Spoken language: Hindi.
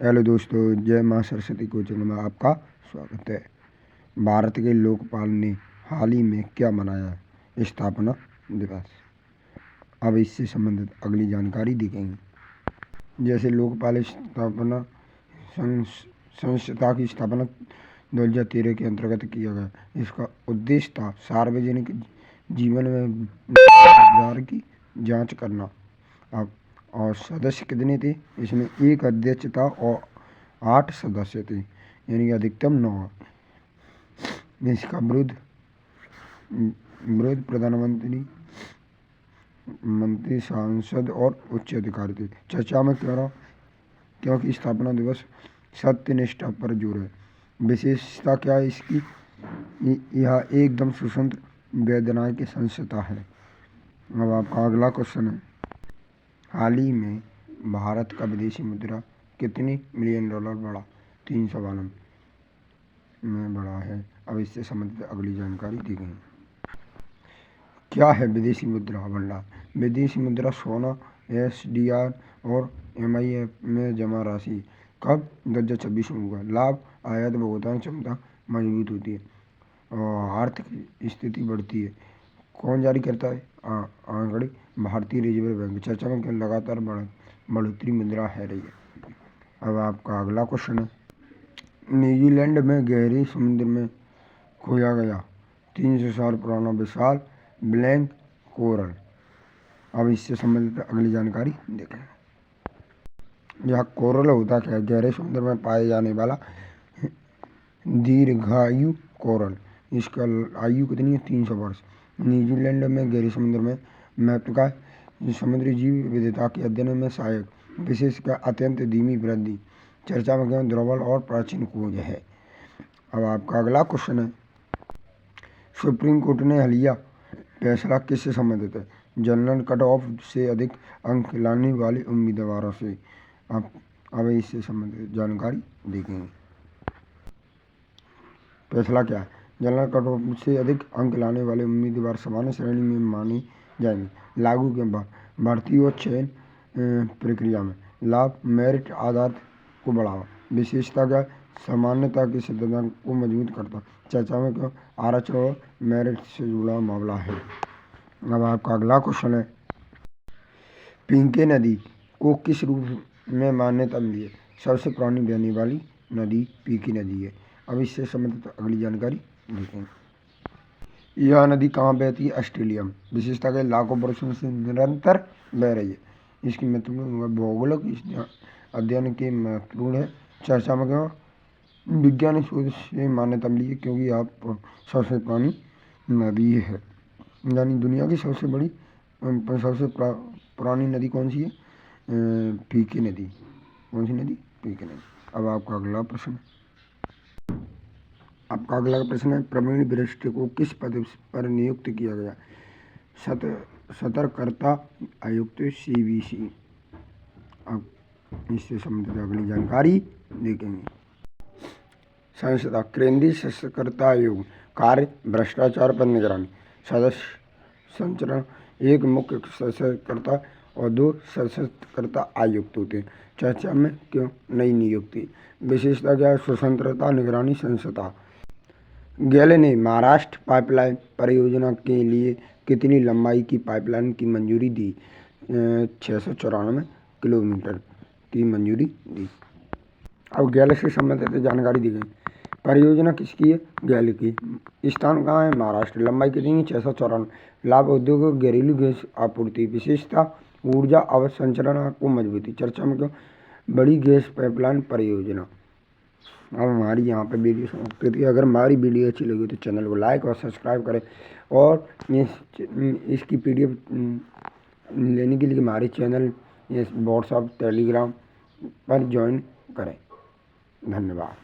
हेलो दोस्तों, जय माँ सरस्वती कोचिंग में आपका स्वागत है। भारत के लोकपाल ने हाल ही में क्या मनाया? स्थापना दिवस। अब इससे संबंधित अगली जानकारी देखेंगे। जैसे लोकपाल स्थापना संस्था की स्थापना 2013 के अंतर्गत किया गया। इसका उद्देश्य था सार्वजनिक जीवन में भ्रष्टाचार की जांच करना। अब और सदस्य कितने थे? इसमें एक अध्यक्ष था और 8 सदस्य थे, यानी कि अधिकतम 9। इसका विरुद्ध प्रधानमंत्री, मंत्री, सांसद और उच्च अधिकारी थे। चर्चा में क्यों रहा? क्योंकि स्थापना दिवस सत्यनिष्ठा पर जोर है। विशेषता क्या है इसकी? यह एकदम स्वतंत्र वैधानिक संस्था है। अब आपका अगला क्वेश्चन है, हाल ही में भारत का विदेशी मुद्रा कितनी मिलियन डॉलर बढ़ा? 352 में बढ़ा है। अब इससे संबंधित अगली जानकारी दी गई। क्या है विदेशी मुद्रा भंडार? विदेशी मुद्रा सोना, SDR और MIF में जमा राशि। कब? 2026 में होगा। लाभ, आयात भुगतान क्षमता मजबूत होती है और आर्थिक स्थिति बढ़ती है। कौन जारी करता है आंकड़े? भारतीय रिजर्व बैंक। चर्चा में क्यों? लगातार बढ़ोतरी मुद्रा है रही है। अब आपका अगला क्वेश्चन है, न्यूजीलैंड में गहरे समुद्र में खोया गया 300 साल पुराना विशाल ब्लैक कोरल। अब इससे संबंधित अगली जानकारी देखें। यह कोरल होता क्या है? गहरे समुद्र में पाए जाने वाला दीर्घायु कोरल। इसका आयु कितनी है? 300 वर्ष। न्यूजीलैंड में गहरे समुद्र में महत्वका समुद्री जीव विविधता के अध्ययन में सहायक। विशेषकर अत्यंत धीमी वृद्धि। चर्चा में क्यों? दुर्बल और प्राचीन खोज है। अब आपका अगला क्वेश्चन है, सुप्रीम कोर्ट ने हालिया फैसला किससे संबंधित है? जनरल कट ऑफ से अधिक अंक लाने वाले उम्मीदवारों से। अब इससे संबंधित जानकारी देखेंगे। फैसला क्या है? जनरल कट ऑफ से अधिक अंक लाने वाले उम्मीदवार सामान्य श्रेणी में माने जाएंगे। लागू के बाद भर्ती और चयन प्रक्रिया में लाभ, मेरिट आधार को बढ़ावा। विशेषता क्या? समानता के सिद्धांत को मजबूत करता। चर्चा में क्यों? आरक्षण और मेरिट से जुड़ा मामला है। अब आपका अगला क्वेश्चन है, पिंकी नदी को किस रूप में मान्यता मिली है? सबसे पुरानी बहने वाली नदी पिंकी नदी है। अब इससे संबंधित अगली जानकारी देखें। यह नदी कहाँ बहती है? ऑस्ट्रेलिया में। विशेषता के लाखों वर्षों से निरंतर बह रही है। इसकी महत्वपूर्ण भौगोलिक अध्ययन के महत्वपूर्ण है। चर्चा में क्यों? वैज्ञानिक शोध से मान्यता मिली है क्योंकि यह सबसे पुरानी नदी है, यानी दुनिया की सबसे पुरानी नदी कौन सी है? पिंकी नदी। कौन सी नदी? पिंकी नदी। अब आपका अगला प्रश्न है, प्रवीण वरिष्ठ को किस पद पर नियुक्त किया गया? सतर्कता आयुक्त CBC। अब इससे संबंधित अगली जानकारी देखेंगे। संस्था केंद्रीय सतर्कता आयोग। कार्य भ्रष्टाचार पर निगरानी। सदस्य संरचना, एक मुख्य सतर्कता और 2 सतर्कता आयुक्त होते हैं। चर्चा में क्यों? नई नियुक्ति। विशेषता क्या है? स्वतंत्रता निगरानी संस्था। गेल ने महाराष्ट्र पाइपलाइन परियोजना के लिए कितनी लंबाई की पाइपलाइन की मंजूरी दी? 694 किलोमीटर की मंजूरी दी। अब गेल से संबंधित जानकारी दी गई। परियोजना किसकी है? गेल की। स्थान कहाँ है? महाराष्ट्र। लंबाई कितनी है? 694। लाभ, उद्योग, घरेलू गैस आपूर्ति। विशेषता ऊर्जा अवसंरचना को मजबूती। चर्चा में क्यों? बड़ी गैस पाइपलाइन परियोजना। अब हमारी यहाँ पे वीडियो समाप्त होती है। अगर हमारी वीडियो अच्छी लगी तो चैनल को लाइक और सब्सक्राइब करें और इसकी PDF लेने के लिए हमारे चैनल व्हाट्सएप, टेलीग्राम पर ज्वाइन करें। धन्यवाद।